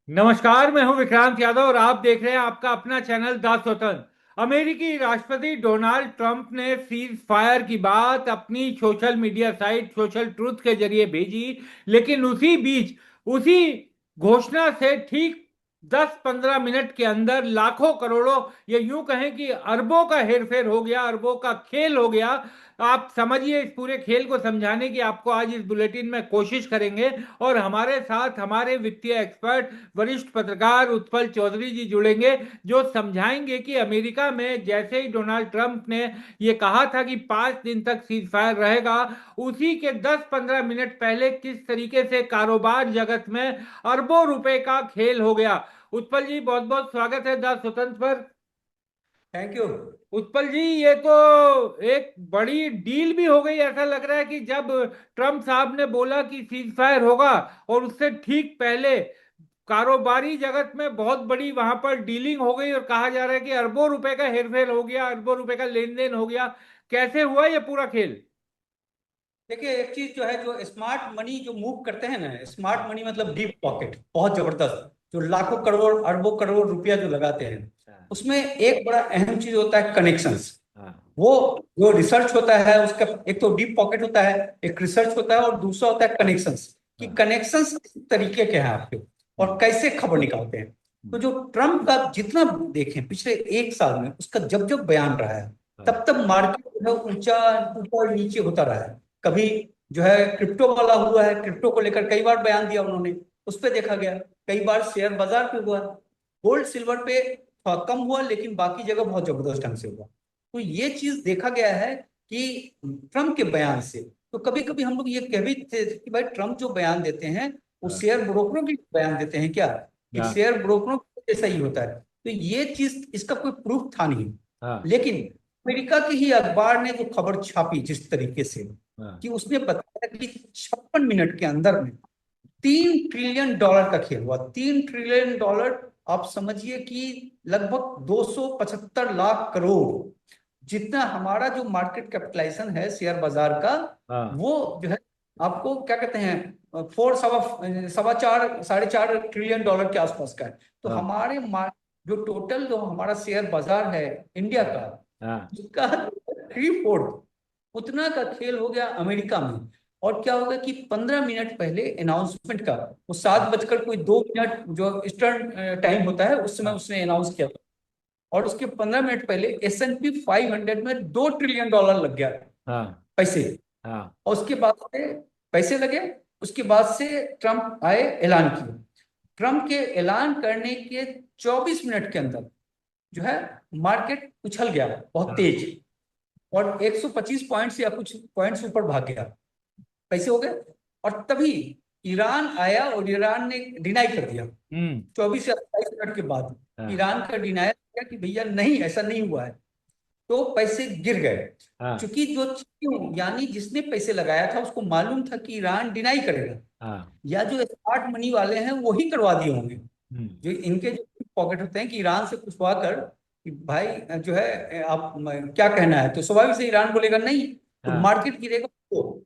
नमस्कार, मैं हूं विक्रांत यादव और आप देख रहे हैं आपका अपना चैनल द स्वतंत्र। अमेरिकी राष्ट्रपति डोनाल्ड ट्रंप ने सीज फायर की बात अपनी social media site social truth के जरिए भेजी। लेकिन उसी बीच उसी घोषणा से ठीक 10-15 मिनट के अंदर लाखों करोड़ों, या यूं कहें कि अरबों का हेरफेर हो गया, अरबों का खेल हो गया। आप समझिए, इस पूरे खेल को समझाने की आपको आज इस बुलेटिन में कोशिश करेंगे। और हमारे साथ हमारे वित्तीय एक्सपर्ट वरिष्ठ पत्रकार उत्पल चौधरी जी जुड़ेंगे, जो समझाएंगे कि अमेरिका में जैसे ही डोनाल्ड ट्रंप ने ये कहा था कि 5 दिन तक सीज फायर रहेगा, उसी के 10-15 मिनट पहले किस तरीके से कारोबार जगत में अरबों रुपए का खेल हो गया। उत्पल जी, बहुत बहुत स्वागत है द स्वतंत्र पर। Thank you. उत्पल जी, ये तो एक बड़ी डील भी हो गई। ऐसा लग रहा है कि जब ट्रम्प साहब ने बोला कि सीज फायर होगा, और उससे ठीक पहले कारोबारी जगत में बहुत बड़ी वहां पर डीलिंग हो गई, और कहा जा रहा है कि अरबों रुपए का हेरफेर हो गया, अरबों रुपए का लेन देन हो गया। कैसे हुआ ये पूरा खेल? देखिए, एक चीज जो है, जो स्मार्ट मनी जो मूव करते हैं ना, स्मार्ट मनी मतलब डीप पॉकेट, बहुत जबरदस्त, जो लाखों करोड़ अरबों करोड़ रुपया जो लगाते हैं, हाँ। उसमें एक बड़ा अहम चीज होता है कनेक्शंस। हाँ। वो जो रिसर्च होता है उसका, एक तो डीप पॉकेट होता है, एक रिसर्च होता है, और दूसरा होता है कनेक्शंस। कि हाँ। कनेक्शंस किस तरीके के हैं आपके, और हम्म। कैसे खबर निकालते हैं। तो हम्म। जो ट्रम्प का जितना देखें पिछले एक साल में, उसका जब जब बयान रहा है, हाँ। तब तब मार्केट जो है ऊंचा ऊपर नीचे होता रहा है। कभी जो है क्रिप्टो वाला हुआ है, क्रिप्टो को लेकर कई बार बयान दिया उन्होंने, उस पर देखा गया। कई बार शेयर बाजार पे हुआ, गोल्ड सिल्वर पे थोड़ा कम हुआ, लेकिन बाकी जगह बहुत जबरदस्त ढंग से हुआ। तो ये चीज देखा गया है कि ट्रम्प के बयान से, तो कभी कभी हम लोग ये कह भी थे कि भाई ट्रम्प जो बयान देते हैं वो हाँ। शेयर ब्रोकरों के बयान देते हैं क्या, कि हाँ। शेयर ब्रोकरों जैसा ही होता है। तो ये चीज, इसका कोई प्रूफ था नहीं। हाँ। लेकिन अमेरिका के ही अखबार ने जो खबर छापी जिस तरीके से, हाँ। कि उसने बताया कि 56 मिनट के अंदर में $3 ट्रिलियन का खेल हुआ। $3 ट्रिलियन, आप समझिए कि लगभग 275 लाख करोड़, जितना हमारा जो मार्केट कैपिटलाइजेशन है शेयर बाजार का, हाँ। वो जो है आपको क्या कहते हैं, फोर सवा सवा चार $4.5 ट्रिलियन के आसपास का है। तो हाँ। हमारे जो टोटल जो हमारा शेयर बाजार है इंडिया का, हाँ। उसका 3/4 उतना का खेल हो गया अमेरिका में। और क्या होगा कि 15 मिनट पहले अनाउंसमेंट का, वो 7 बजकर कोई 2 मिनट जो ईस्टर्न टाइम होता है, उस समय हाँ। उसने अनाउंस किया था। और उसके 15 मिनट पहले S&P 500 में $2 ट्रिलियन लग गया हाँ। पैसे। हाँ। और उसके बाद से पैसे लगे, उसके बाद से ट्रम्प आए, ऐलान किया। ट्रम्प के ऐलान करने के 24 मिनट के अंदर जो है मार्केट उछल गया बहुत हाँ। तेज, और 125 पॉइंट्स या कुछ पॉइंट्स ऊपर भाग गया, पैसे हो गए। और तभी ईरान आया और ईरान ने डिनाई कर दिया। हम्म। 24 या 28 मिनट के बाद हाँ। ईरान का डिनायर किया कि भैया नहीं, ऐसा नहीं हुआ है। तो पैसे गिर गए। हाँ। चूंकि जो यानी जिसने पैसे लगाया था उसको मालूम था कि ईरान डिनाई करेगा, हाँ। या जो स्मार्ट मनी वाले हैं वही करवा दिए होंगे। हम्म। जो इनके जो पॉकेट होते हैं कि ईरान से पूछवा कर कि भाई जो है आप क्या कहना है, तो स्वाभाविक से ईरान बोलेगा नहीं, तो हाँ। मार्केट गिरेगा।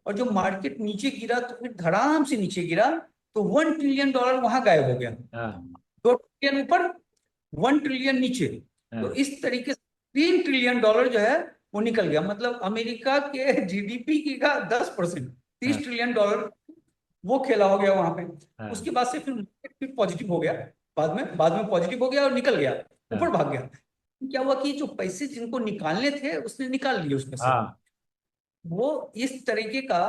और जो मार्केट नीचे गिरा तो फिर धड़ाम से नीचे गिरा, तो $1 ट्रिलियन वहां गायब हो गया। हाँ। 2 ट्रिलियन ऊपर, 1 ट्रिलियन नीचे। तो हाँ। इस तरीके से $3 ट्रिलियन जो है वो निकल गया। मतलब अमेरिका के जीडीपी की का 10%, तीस हाँ। ट्रिलियन डॉलर वो खेला हो गया वहां पे। हाँ। उसके बाद से फिर मार्केट फिर पॉजिटिव हो गया, बाद में पॉजिटिव हो गया और निकल गया, ऊपर हाँ। भाग गया। क्या हुआ कि जो पैसे जिनको निकालने थे उसने निकाल लिए उसमें से, हाँ। वो इस तरीके का।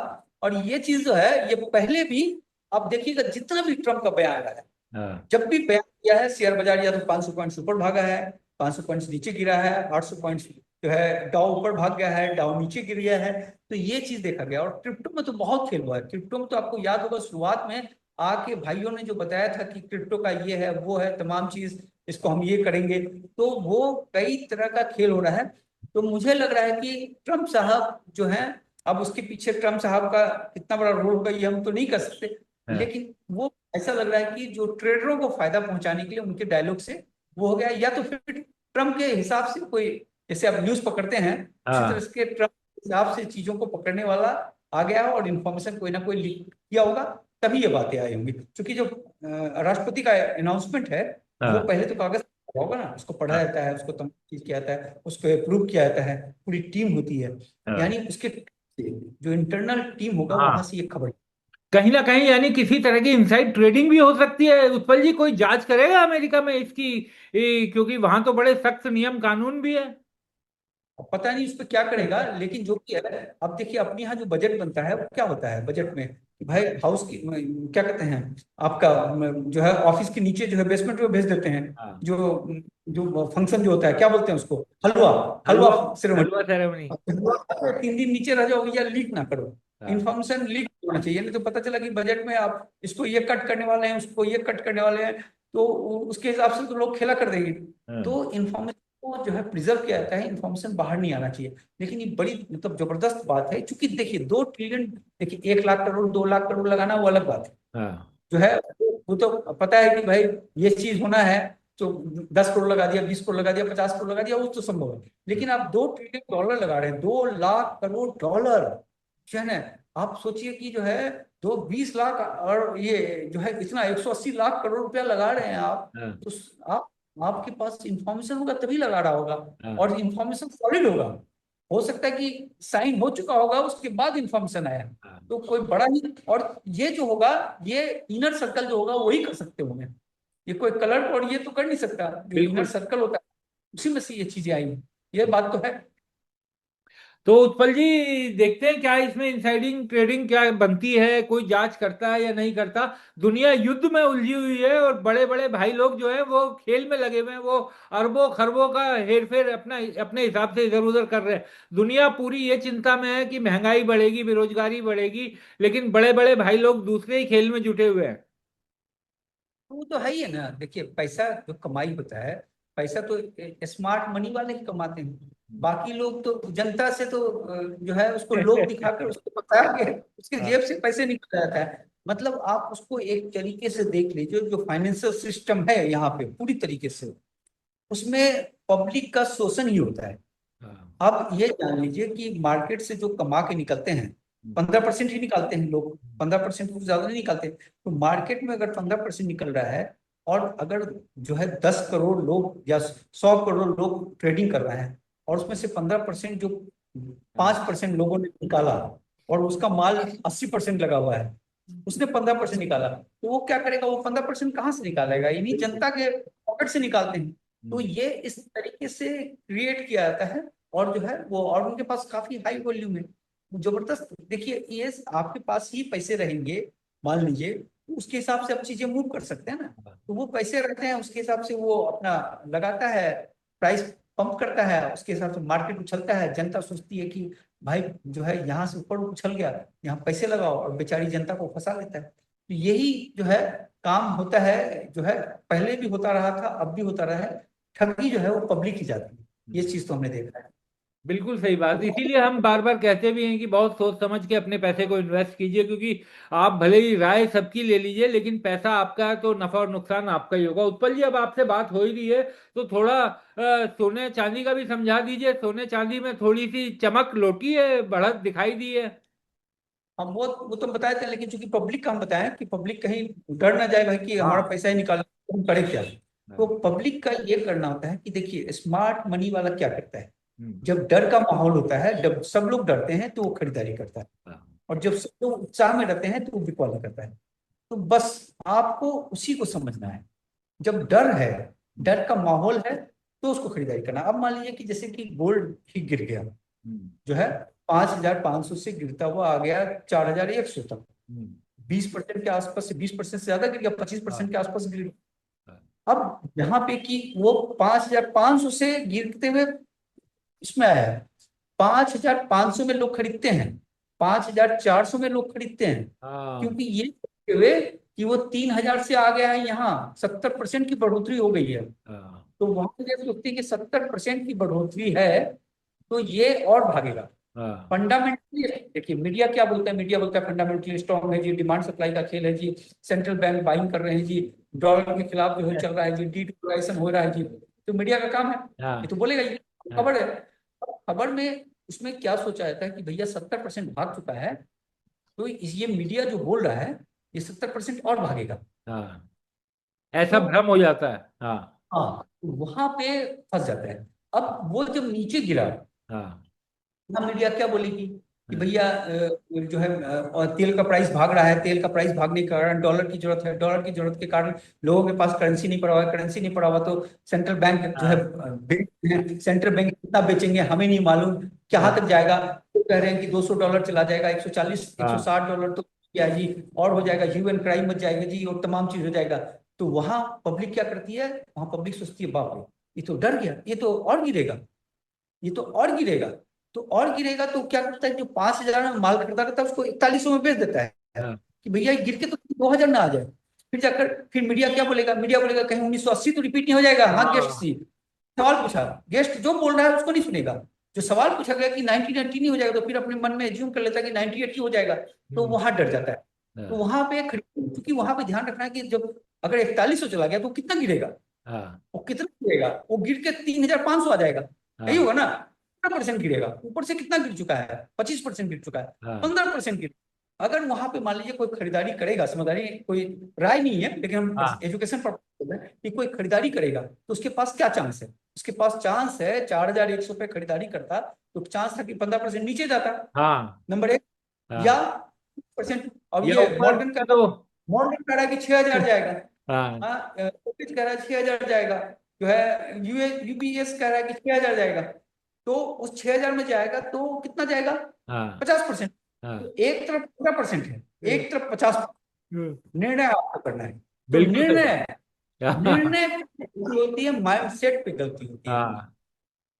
और ये चीज जो है ये पहले भी, आप देखिएगा जितना भी ट्रम्प का बयान आया है, हाँ। जब भी बयान किया है शेयर बाजार या तो 500 पॉइंट्स ऊपर भागा है, 500 पॉइंट्स नीचे गिरा है, 800 पॉइंट्स जो है डाउ ऊपर भाग गया है, डाउ नीचे गिर गया है। तो ये चीज देखा गया। और क्रिप्टो में तो बहुत खेल हुआ है। क्रिप्टो में तो आपको याद होगा शुरुआत में आके भाइयों ने जो बताया था कि क्रिप्टो का ये है वो है तमाम चीज, इसको हम ये करेंगे, तो वो कई तरह का खेल हो रहा है। तो मुझे लग रहा है कि ट्रम्प साहब जो है, अब उसके पीछे ट्रम्प साहब का कितना बड़ा रोल होगा ये हम तो नहीं कर सकते, हाँ। लेकिन वो ऐसा लग रहा है कि जो ट्रेडरों को फायदा पहुंचाने के लिए उनके डायलॉग से वो हो गया। या तो फिर ट्रम्प के हिसाब से कोई, जैसे आप न्यूज पकड़ते हैं, उसी तरह हाँ। से ट्रम्प के हिसाब से चीजों को पकड़ने वाला आ गया हो और इन्फॉर्मेशन कोई ना कोई लीक किया होगा, तभी ये बातें आई होंगी, क्योंकि जो राष्ट्रपति का अनाउंसमेंट है वो हाँ पहले तो कागज पर होगा ना, उसको पढ़ा हाँ जाता है, उसको तमाम चीज किया जाता है, उसको अप्रूव किया जाता है, पूरी टीम होती है, हाँ यानी उसके जो इंटरनल टीम होगा वहां हाँ। से ये खबर। कहीं ना कहीं यानी किसी तरह की इनसाइड ट्रेडिंग भी हो सकती है उत्पल जी। कोई जांच करेगा अमेरिका में इसकी? क्योंकि वहां तो बड़े सख्त नियम कानून भी है। अब पता नहीं उस पर क्या करेगा, लेकिन जो भी है, अब देखिए अपने यहाँ जो बजट बनता है वो क्या होता है बजट में कि भाई हाउस की क्या कहते हैं आपका जो है ऑफिस के नीचे जो है बेसमेंट में भेज देते हैं, हाँ। जो जो फंक्शन जो होता है क्या बोलते हैं उसको, हलवा, हलवा हलवा। सेरेमनी। हलवा सेरेमनी। 3 दिन नीचे रह जाओगे या लीक ना करो, हाँ इन्फॉर्मेशन लीक होना चाहिए, नहीं तो पता चला कि बजट में आप इसको ये कट करने वाले हैं, उसको ये कट करने वाले हैं, तो उसके हिसाब से तो लोग खेला कर देंगे। हाँ तो इन्फॉर्मेशन को जो है प्रिजर्व किया जाता है, इन्फॉर्मेशन बाहर नहीं आना चाहिए। लेकिन ये बड़ी मतलब जबरदस्त बात है, क्योंकि देखिए 2 ट्रिलियन, देखिए 1 लाख करोड़ 2 लाख करोड़ लगाना वो अलग बात है, हाँ जो है वो तो पता है कि भाई ये चीज होना है, तो 10 करोड़ लगा दिया, 20 करोड़ लगा दिया, 50 करोड़ लगा दिया, वो तो संभव है। लेकिन आप 2 ट्रिलियन डॉलर लगा रहे हैं, 2 लाख करोड़ डॉलर, जो है ना, आप सोचिए कि जो है 20 लाख और ये जो है इतना 180 लाख करोड़ रुपया लगा रहे हैं आप, हाँ तो आप आपके पास इंफॉर्मेशन होगा तभी लगा रहा होगा, हाँ और इंफॉर्मेशन सॉलिड होगा। हो सकता है कि साइन हो चुका होगा उसके बाद इंफॉर्मेशन आया, हाँ। तो कोई बड़ा ही, और ये जो होगा ये इनर सर्कल जो होगा वही कर सकते होंगे, ये कोई कलर और ये तो कर नहीं सकता, जो इनर बिल्कुल। सर्कल होता है उसी में से ये चीजें आई, ये बात तो है। तो उत्पल जी देखते हैं क्या इसमें इनसाइडिंग ट्रेडिंग क्या बनती है, कोई जांच करता है या नहीं करता। दुनिया युद्ध में उलझी हुई है और बड़े बड़े भाई लोग जो है वो खेल में लगे हुए हैं। वो अरबों खरबों का हेरफेर अपना अपने हिसाब से इधर उधर कर रहे हैं। दुनिया पूरी ये चिंता में है कि महंगाई बढ़ेगी, बेरोजगारी बढ़ेगी, लेकिन बड़े बड़े भाई लोग दूसरे ही खेल में जुटे हुए हैं। वो तो है ही है ना, देखिए पैसा जो कमाई होता है, पैसा तो स्मार्ट मनी वाले ही कमाते हैं, बाकी लोग तो जनता से तो जो है उसको लोग दिखाकर उसको पता के उसके हाँ जेब से पैसे निकल जाता है। मतलब आप उसको एक तरीके से देख लीजिए, जो फाइनेंशियल सिस्टम है यहाँ पे पूरी तरीके से, उसमें पब्लिक का शोषण ही होता है। हाँ। आप ये जान लीजिए कि मार्केट से जो कमा के निकलते हैं, 15% ही निकालते हैं लोग, 15% से ज्यादा नहीं निकालते, तो मार्केट में अगर 15% निकल रहा है, और अगर जो है 10 करोड़ लोग या 100 करोड़ लोग ट्रेडिंग कर रहे हैं, और उसमें से 15% जो हाँ 5% लोगों ने निकाला, और उसका माल 80% लगा हुआ है, उसने 15% निकाला, तो वो क्या करेगा, वो 15% कहाँ से निकालेगा, यानी जनता के पॉकेट से निकालते हैं। तो ये इस तरीके से क्रिएट किया जाता है, और जो है वो, और उनके पास काफी हाई वॉल्यूम है, जबरदस्त। देखिए ये आपके पास ही पैसे रहेंगे, मान लीजिए, तो उसके हिसाब से आप चीजें मूव कर सकते हैं ना, तो वो पैसे रहते हैं उसके हिसाब से वो अपना लगाता है, प्राइस पंप करता है, उसके हिसाब से मार्केट उछलता है, जनता सोचती है कि भाई जो है यहाँ से ऊपर उछल गया, यहाँ पैसे लगाओ, और बेचारी जनता को फंसा लेता है। तो यही जो है काम होता है, जो है पहले भी होता रहा था, अब भी होता रहा है, ठगी जो है वो पब्लिक ही जाती है, ये चीज तो हमने देखा है। बिल्कुल सही बात। तो इसीलिए हम बार बार कहते भी हैं कि बहुत सोच समझ के अपने पैसे को इन्वेस्ट कीजिए, क्योंकि आप भले ही राय सबकी ले लीजिए लेकिन पैसा आपका है तो नफा और नुकसान आपका ही होगा। उत्पल जी अब आपसे बात हो ही रही है तो थोड़ा सोने चांदी का भी समझा दीजिए। सोने चांदी में थोड़ी सी चमक लौटी है, बढ़त दिखाई दी है। हम वो तो बताए थे, लेकिन चूंकि पब्लिक का हम बताएं कि पब्लिक कहीं डर ना जाए भाई कि हमारा हाँ पैसा ही निकाल, तो हम करें क्या। तो हाँ। पब्लिक का ये करना होता है कि देखिए स्मार्ट मनी वाला क्या करता है, हम्म, जब डर का माहौल होता है, जब सब लोग डरते हैं तो वो खरीदारी करता है, हाँ और जब सब लोग उत्साह में रहते हैं तो वो बिकवाली करता है। तो बस आपको उसी को समझना है, जब डर है, डर का माहौल है, तो उसको खरीदारी करना। अब मान लीजिए कि जैसे कि गोल्ड ही गिर गया, हम्म, जो है 5,500 से गिरता हुआ आ गया 4,100 तक, हम्म, 20% के आसपास से, 20% से ज्यादा गिर गया, 25% हाँ के आसपास गिर गया। हाँ अब यहाँ पे कि वो 5,500 से गिरते हुए इसमें आया है, 5,500 में लोग खरीदते हैं, 5,400 में लोग खरीदते हैं, हाँ क्योंकि ये देखते हुए कि वो 3,000 से आ गया है, यहाँ 70% की बढ़ोतरी हो गई है। हाँ तो वहां पे जब सोचते हैं कि 70% की बढ़ोतरी है, तो ये और भागेगा। हाँ फंडामेंटली देखिए मीडिया क्या बोलता है, मीडिया बोलता है फंडामेंटली स्ट्रांग है जी, डिमांड सप्लाई का खेल है जी, सेंट्रल बैंक बाइंग कर रहे हैं जी, डॉलर के खिलाफ जो है चल रहा है जी, डीडॉलराइजेशन हो रहा है जी, तो मीडिया का काम है, ये हाँ तो बोलेगा ये हाँ खबर है। खबर में उसमें क्या सोचा जाता है कि भैया 70% भाग चुका है, तो ये मीडिया जो बोल रहा है ये 70% और भागेगा। हाँ, ऐसा तो भ्रम हो जाता है। हाँ। हाँ, वहां पे फंस जाता है। अब वो जब नीचे गिरा, हाँ। हाँ, मीडिया क्या बोलेगी कि हाँ। भैया जो है तेल का प्राइस भाग रहा है, तेल का प्राइस भागने के कारण डॉलर की जरूरत है, डॉलर की जरूरत के कारण लोगों के पास करेंसी नहीं पड़ा हुआ है, करेंसी नहीं पड़ा हुआ तो सेंट्रल बैंक जो है हाँ। सेंट्रल बैंक कितना बेचेंगे हमें नहीं मालूम, कहाँ हाँ। तक जाएगा। तो कह रहे हैं कि $200 चला जाएगा, 140 हाँ। $160 तो क्या है जी, और हो जाएगा, ह्यू एंड क्राइम मच जाएगा जी, और तमाम चीज हो जाएगा। तो वहां पब्लिक क्या करती है, वहां पब्लिक सोचती है बाप रे, ये तो डर गया, ये तो और गिरेगा, ये तो और गिरेगा। तो और गिरेगा तो क्या करता है, जो 5,000 में माल खरीदा रहता है उसको 4100 में बेच देता है हाँ। कि भैया ये गिर के तो 2,000 ना आ जाए। फिर जाकर फिर मीडिया क्या बोलेगा, मीडिया बोलेगा कहीं 1980 तो रिपीट नहीं हो जाएगा। हाँ गेस्ट हाँ। सी सवाल पूछा, गेस्ट जो बोल रहा है उसको नहीं सुनेगा। जो सवाल पूछा गया कि 1980 नहीं हो जाएगा, तो फिर अपने मन में एज्यूम कर लेता है कि 98 ही हो जाएगा। तो हम्म। वहां डर जाता है। तो हाँ। वहां पे क्योंकि वहां पे ध्यान रखना है कि जब अगर 4100 चला गया तो कितना गिरेगा, हाँ। वो कितना गिरेगा, वो गिर के 3,500 आ जाएगा, यही हाँ। होगा ना। 15% गिरेगा, ऊपर से कितना गिर चुका है, 25% गिर चुका है, हाँ। 15% गिर। अगर वहां पे मान लीजिए कोई खरीदारी करेगा, समझदारी कोई राय नहीं है लेकिन हम हाँ। एजुकेशन पर्पज में कि कोई खरीदारी करेगा तो उसके पास क्या चांस है, उसके पास चांस है 4,100 पे खरीदारी करता तो चांस था कि 15% नीचे जाता, हाँ। नंबर एक। या हाँ। 10%, और या ये ऊपर से तो। मॉडर्न कह रहा है कि 6,000 जाएगा। हाँ। हाँ, कोविड कह रहा है 6,000 जाएगा, जो है यूबीएस कह रहा है कि 6,000 जाएगा। तो उस 6,000 में जाएगा तो कितना जाएगा, हाँ। 50%। हाँ। तो एक तरफ 15% है, हम्म। एक तरफ 50%। हम्म। निर्णय आपको करना है। तो बिल्कुल सही निर्णय बात। निर्णय पे गलती होती है, माइंडसेट पे गलती होती है। हाँ।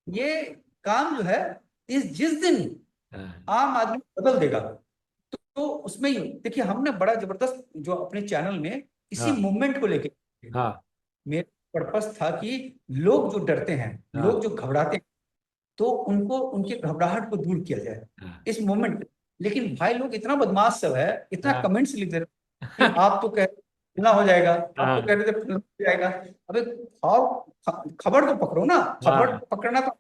ये काम जो है इस जिस दिन हाँ। आम आदमी बदल देगा, तो उसमें ही देखिए हमने बड़ा जबरदस्त जो अपने चैनल में इसी हाँ। मूवमेंट को लेके, हाँ। मेरा पर्पस था कि लोग जो डरते हैं, हाँ। लोग जो घबराते हैं, तो उनको उनके घबराहट को दूर किया जाए हाँ। इस मोमेंट पे। लेकिन भाई लोग इतना बदमाश सब है, इतना हाँ। कमेंट्स लिख दे रहे कि आप तो कह रहे फलना हो जाएगा, आप तो हाँ। कह रहे थे फलना हो जाएगा। अबे खबर तो पकड़ो ना, खबर हाँ। पकड़ना तो,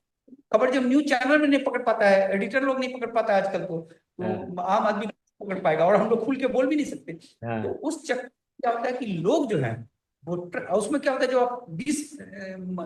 खबर जब न्यूज चैनल में नहीं पकड़ पाता है, एडिटर लोग नहीं पकड़ पाता है आजकल हाँ। तो आम आदमी नहीं पकड़ पाएगा, और हम लोग खुल के बोल भी नहीं सकते। तो हाँ। उस चक्कर में क्या होता है कि लोग जो है वो उसमें क्या होता है, जो आप 20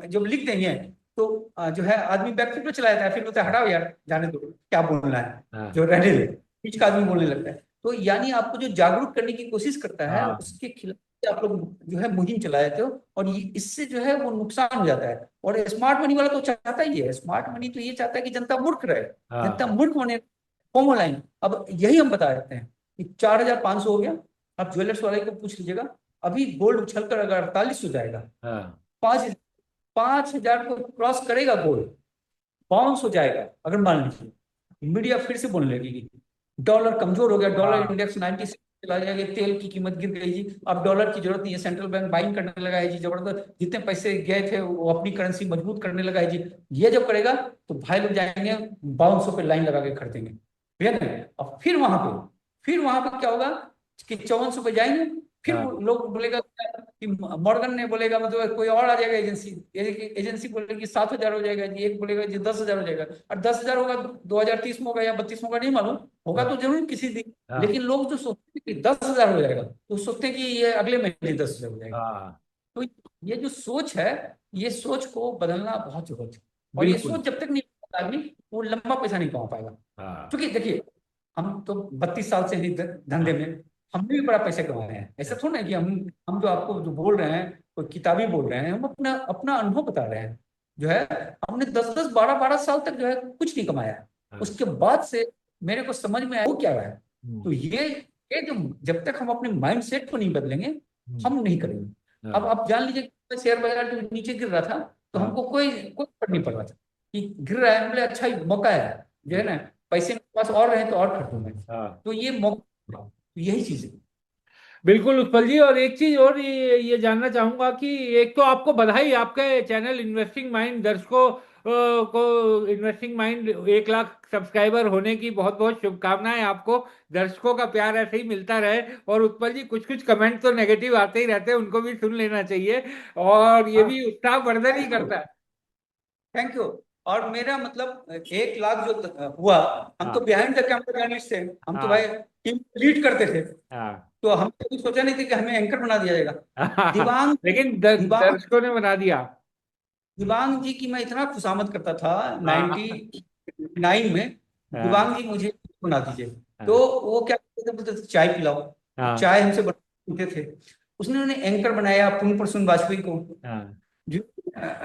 जब लिख देंगे तो जो है आदमी बैकफुट पे चला जाता है, फिर बोलता है हटाओ यार जाने दो क्या बोलना है, हाँ। जो रहने दे, बीच का आदमी बोलने लगता है। तो यानी आपको जो जागरूक करने की कोशिश करता है हाँ। उसके खिलाफ आप लोग जो है मुहिम चला जाते हो, और इससे जो है वो नुकसान हो जाता है। और स्मार्ट मनी वाला तो चाहता ही है, स्मार्ट मनी तो ये चाहता है कि जनता मूर्ख रहे, जनता हाँ। मूर्ख होने होमो लाइन। अब यही हम बता देते हैं कि 4,500 हो गया। आप ज्वेलर्स वाले को पूछ लीजिएगा, अभी गोल्ड उछल कर अगर 48 हो जाएगा, हाँ। 5,000 को क्रॉस करेगा गोल्ड, बाउंस हो जाएगा अगर मान लीजिए, मीडिया फिर से बोलने लगेगी कि डॉलर कमजोर हो गया, डॉलर हाँ। इंडेक्स 96 चला जाएगा, तेल की कीमत गिर गई जी, अब डॉलर की जरूरत नहीं है, सेंट्रल बैंक बाइंग करने लगा है जी, जबरदस्त जितने पैसे गए थे वो अपनी करेंसी मजबूत करने लगा है जी। ये जब करेगा तो भाई लोग जाएंगे 5200 पे लाइन लगा के खरीदेंगे, भैया नहीं। और फिर वहां पे क्या होगा कि 5400 पे जाएंगे, फिर हाँ। वो लोग बोलेगा कि मॉर्गन ने बोलेगा, मतलब कोई और आ जाएगा एजेंसी, एजेंसी बोलेगी 7,000 हो जाएगा जी, एक बोलेगा जी 10,000 हो जाएगा। और 10,000 होगा 2030 में होगा या 32 में होगा नहीं मालूम, होगा हाँ। तो जरूर किसी दिन। हाँ। लेकिन लोग जो सोचते हैं कि 10,000 हो जाएगा तो सोचते हैं कि ये अगले महीने 10,000 हो जाएगा। हाँ। तो ये जो सोच है, ये सोच को बदलना बहुत जरूरत है। और ये बिल्कुल। सोच जब तक नहीं बदलता आदमी, वो लंबा पैसा नहीं कमा पाएगा। हाँ। क्योंकि देखिए हम तो 32 साल से ही धंधे हाँ। में, हमने भी बड़ा पैसे कमाए हैं, ऐसा थोड़ा है कि हम जो आपको जो बोल रहे हैं कोई किताबी बोल रहे हैं, हम अपना अपना अनुभव बता रहे हैं। जो है हमने 10-10 12-12 साल तक जो है कुछ नहीं कमाया, हाँ। उसके बाद से मेरे को समझ में आया वो क्या है। हम्म। तो ये जो जब तक हम अपने माइंड सेट को नहीं बदलेंगे हम्म। हम नहीं करेंगे। अब हाँ। आप जान लीजिए कि शेयर बाजार जो नीचे गिर रहा था तो हाँ। हमको कोई कोई फर्क नहीं पड़ रहा था कि गिर रहा है, बोले अच्छा ही मौका है, जो है ना पैसे मेरे पास और रहे तो और खरीदूंगा। हाँ। तो ये मौका, तो यही चीज है। बिल्कुल उत्पल जी, और एक चीज और ये जानना चाहूंगा कि एक तो आपको बधाई, आपके चैनल इन्वेस्टिंग माइंड दर्शकों को इन्वेस्टिंग माइंड 1 लाख सब्सक्राइबर होने की बहुत बहुत शुभकामनाएं आपको। दर्शकों का प्यार ऐसे ही मिलता रहे। और उत्पल जी, कुछ कुछ कमेंट तो नेगेटिव आते ही रहते हैं, उनको भी सुन लेना चाहिए, और ये हाँ, भी उत्साह वर्धन ही थैंक यू, करता है। Thank you. और मेरा मतलब 1 लाख जो हुआ, हम तो हाँ। बिहाइंड द कैमरा जर्नलिस्ट थे, हम तो हाँ। भाई टीम लीड करते थे। हाँ। तो हम कभी सोचा नहीं था कि हमें एंकर बना दिया जाएगा। दिवांग लेकिन दिवांग दर्शकों ने बना दिया। दिवांग जी की मैं इतना खुशामद करता था हाँ 99 में। हाँ दिवांग जी मुझे बना दीजिए। तो हाँ वो क्या करते थे, बोलते थे चाय पिलाओ, तो हाँ चाय हमसे बनते थे। उसने उन्हें एंकर बनाया पूर्ण प्रसून वाजपेयी को, हाँ। जो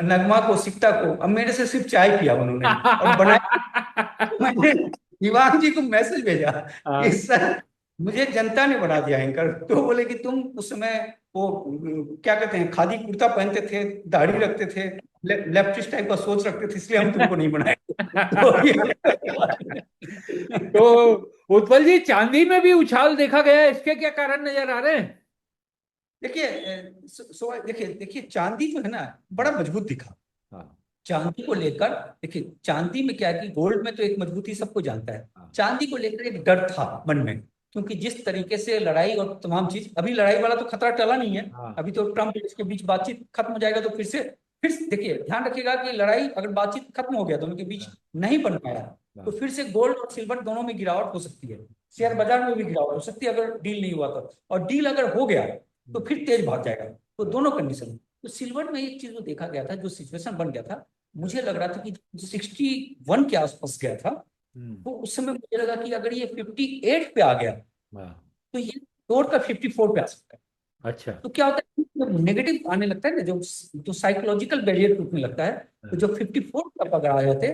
नगमा को, सिकता को। अब मेरे से सिर्फ चाय पिया उन्होंने और बनाया। मैंने दीवान जी को मैसेज भेजा कि हाँ। सर मुझे जनता ने बना दिया एंकर। तो बोले कि तुम उस समय वो क्या कहते हैं, खादी कुर्ता पहनते थे, दाढ़ी रखते थे, लेफ्टिस्ट टाइप का सोच रखते थे, इसलिए हम तुमको नहीं बनाए। तो तो उत्पल जी, चांदी में भी उछाल देखा गया है, इसके क्या कारण नजर आ रहे हैं? देखिए देखिए देखिए चांदी जो है ना, बड़ा मजबूत दिखा। हाँ चांदी को लेकर, देखिए चांदी में क्या है कि गोल्ड में तो एक मजबूती सबको जानता है, हाँ चांदी को लेकर एक डर था मन में। क्योंकि जिस तरीके से लड़ाई और तमाम चीज, अभी लड़ाई वाला तो खतरा टला नहीं है। हाँ अभी तो ट्रम्प के बीच बातचीत खत्म हो जाएगा, तो फिर से देखिए ध्यान रखिएगा कि लड़ाई अगर बातचीत खत्म हो गया दोनों के बीच, हाँ नहीं बन पाया, तो हाँ फिर से गोल्ड और सिल्वर दोनों में गिरावट हो सकती है। शेयर बाजार में भी गिरावट हो सकती है अगर डील नहीं हुआ तो। और डील अगर हो गया तो फिर तेज भाग जाएगा। तो दोनों कंडीशन, तो सिल्वर में एक चीज जो देखा गया था, जो सिचुएशन बन गया था, मुझे लग रहा था कि 61 के आसपास गया था। हम्म, तो उस समय मुझे लगा कि अगर ये 58 पे आ गया हाँ, तो ये तोड़ कर 54 पे आ सकता है। अच्छा। तो क्या होता है, जब नेगेटिव आने लगता है ना, जो जो साइकोलॉजिकल बैरियर टूटने लगता है, तो हाँ, जब 54 तक अगर आ जाते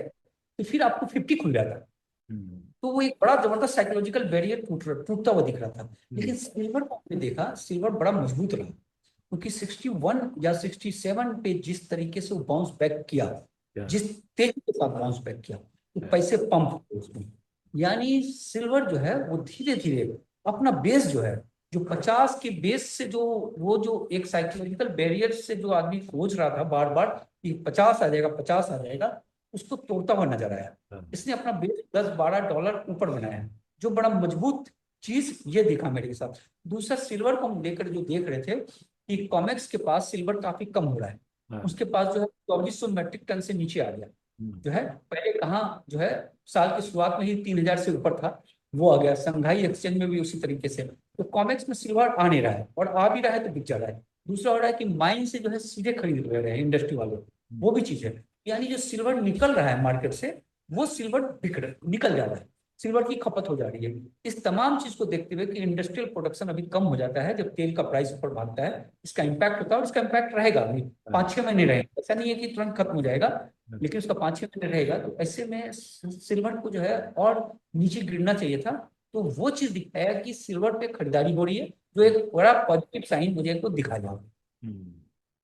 तो फिर आपको 50 खुल जाता है। हम्म, तो वो एक बड़ा जबरदस्त साइकोलॉजिकल बैरियर टूटता हुआ दिख रहा था। हम्म, लेकिन सिल्वर को हमने देखा, सिल्वर बड़ा मजबूत रहा। क्योंकि 61 या 67 पे जिस तरीके से वो बाउंस बैक किया, क्या, जिस तेजी के साथ बाउंस बैक किया, तो क्या, पैसे पंप हुए उसमें। यानी सिल्वर जो है वो धीरे धीरे अपना बेस जो है, जो 50 के बेस से, जो वो जो एक साइकोलॉजिकल बैरियर से जो आदमी खोज रहा था बार बार कि 50 आ जाएगा, 50 आ जाएगा, उसको तोड़ता हुआ नजर आया। हाँ, इसने अपना बेस $10-12 ऊपर बनाया, जो बड़ा मजबूत चीज ये दिखा मेरे साथ। दूसरा, सिल्वर को हम लेकर जो देख रहे थे कि कॉमेक्स के पास सिल्वर काफी कम हो रहा है। हाँ, उसके पास जो है 2400 मेट्रिक टन से नीचे आ गया। हम्म, जो है पहले कहाँ जो है, साल की शुरुआत में ही 3000 से ऊपर था, वो आ गया। संघाई एक्सचेंज में भी उसी तरीके से। तो कॉमेक्स में सिल्वर आ नहीं रहा है, और आ भी रहा है तो बिक जा रहा है। दूसरा हो रहा है कि माइन से जो है सीधे खरीद ले रहे हैं इंडस्ट्री वाले, वो भी चीज है। यानी जो सिल्वर निकल रहा है मार्केट से, वो सिल्वर निकल जा रहा है, सिल्वर की खपत हो जा रही है। इस तमाम चीज को देखते हुए कि इंडस्ट्रियल प्रोडक्शन अभी कम हो जाता है जब तेल का प्राइस ऊपर भागता है, इसका इम्पैक्ट होता है। और इसका इम्पैक्ट रहेगा अभी हाँ, 5-6 महीने रहेगा, ऐसा नहीं है कि तुरंत खत्म हो जाएगा, हाँ, लेकिन उसका 5-6 महीने रहेगा। तो ऐसे में सिल्वर को जो है और नीचे गिरना चाहिए था। तो वो चीज दिखाया कि सिल्वर पे खरीदारी हो रही है, जो एक बड़ा पॉजिटिव साइन मुझे को दिखा जाए। हम्म।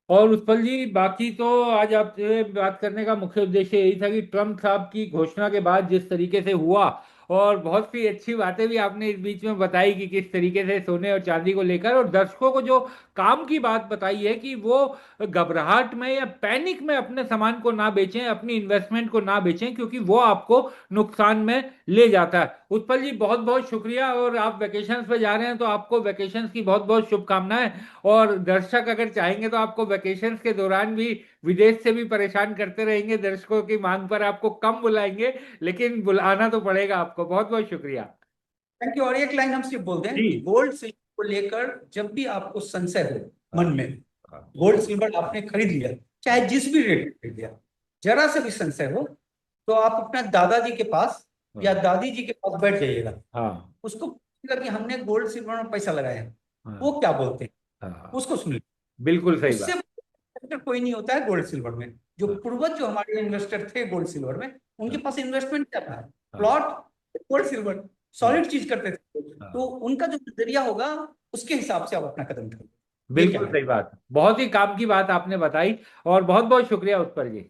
और उत्पल जी, बाकी तो आज आपसे बात करने का मुख्य उद्देश्य यही था कि ट्रम्प साहब की घोषणा के बाद जिस तरीके से हुआ, और बहुत सी अच्छी बातें भी आपने इस बीच में बताई कि किस तरीके से सोने और चांदी को लेकर, और दर्शकों को जो काम की बात बताई है कि वो घबराहट में या पैनिक में अपने सामान को ना बेचें, अपनी इन्वेस्टमेंट को ना बेचें, क्योंकि वो आपको नुकसान में ले जाता है। उत्पल जी, बहुत बहुत शुक्रिया। और आप वेकेशंस पे जा रहे हैं तो आपको वेकेशंस की बहुत बहुत शुभकामनाएं। और दर्शक अगर चाहेंगे तो आपको वेकेशंस के दौरान भी विदेश से भी परेशान करते रहेंगे, दर्शकों की मांग पर आपको कम बुलाएंगे, लेकिन बुलाना तो पड़ेगा आपको। बहुत बहुत शुक्रिया। Thank you. और एक लाइन हम सिर्फ बोल दें जी। कि गोल्ड सिल्वर को लेकर जब भी आपको संशय हो हाँ मन में, हाँ गोल्ड सिल्वर आपने खरीद लिया, चाहे जिस भी रेट में खरीद लिया, जरा सा भी संशय हो, तो आप अपना दादाजी के पास या हाँ दादी जी के पास बैठ जाइएगा। हाँ उसको पूछिएगा कि हमने गोल्ड सिल्वर में पैसा लगाया है, हाँ वो क्या बोलते हैं, हाँ, उसको सुनिए। बिल्कुल सही उससे बात। better कोई नहीं होता है गोल्ड सिल्वर में। जो हाँ पूर्वज जो हमारे इन्वेस्टर थे गोल्ड सिल्वर में, उनके हाँ पास इन्वेस्टमेंट क्या था, हाँ प्लॉट, गोल्ड सिल्वर, हाँ सॉलिड चीज करते थे। तो हाँ, उनका जो नजरिया होगा, उसके हिसाब से आप अपना कदम उठाइए। ये क्या बिल्कुल है। सही बात, बहुत ही काम की बात आपने बताई। और बहुत बहुत शुक्रिया उत्पल जी।